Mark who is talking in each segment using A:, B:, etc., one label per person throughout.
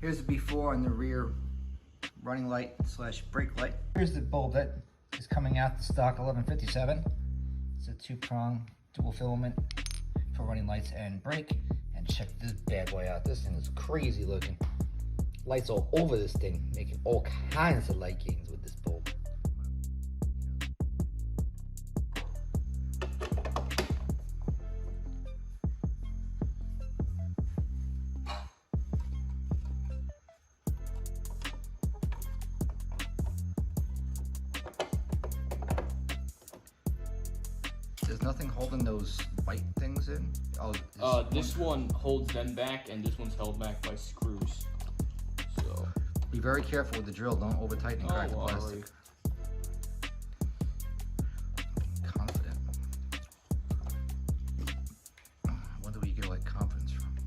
A: Here's the before on the rear running light slash brake light. Here's the bulb that is coming out the stock 1157. It's a 2-prong dual filament for running lights and brake. And check this bad boy out. This thing is crazy looking. Lights all over this thing, making all kinds of light gains with this bulb. There's nothing holding those white things in? Oh,
B: this one holds them back, and this one's held back by screws. So
A: be very careful with the drill. Don't over tighten and crack the plastic. Confident. I wonder where you get like confidence from.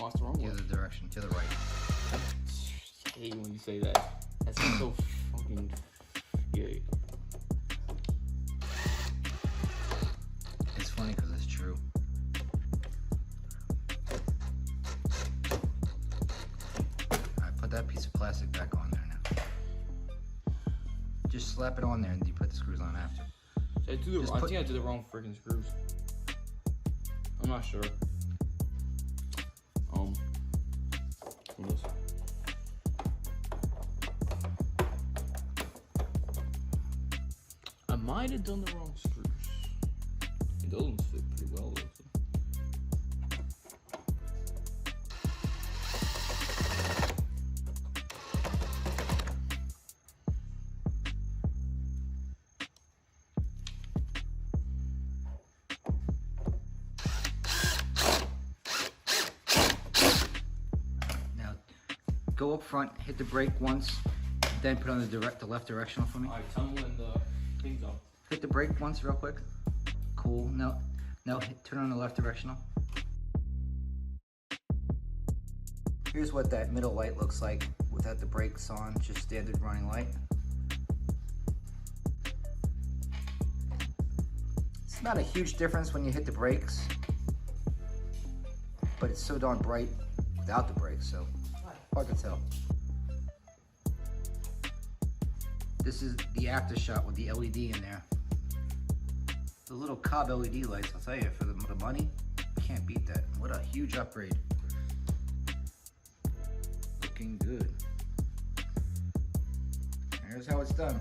B: Oh, that's the wrong
A: The other direction, to the right.
B: I hate when you say that. That's so fucking gay.
A: It's funny because it's true. Alright, put that piece of plastic back on there now. Just slap it on there and you put the screws on after.
B: I think I did the wrong freaking screws. I'm not sure. Who knows? I might have done the wrong screws. Those ones fit pretty well though.
A: Now, go up front, hit the brake once, then put on the left directional for me.
B: Alright, tell me when the thing's up.
A: Hit the brake once real quick. Cool. Now turn on the left directional. Here's what that middle light looks like without the brakes on, just standard running light. It's not a huge difference when you hit the brakes, but it's so darn bright without the brakes, so hard to tell. This is the after shot with the LED in there. The little Cobb LED lights, I'll tell you, for the money, can't beat that. What a huge upgrade. Looking good. Here's how it's done.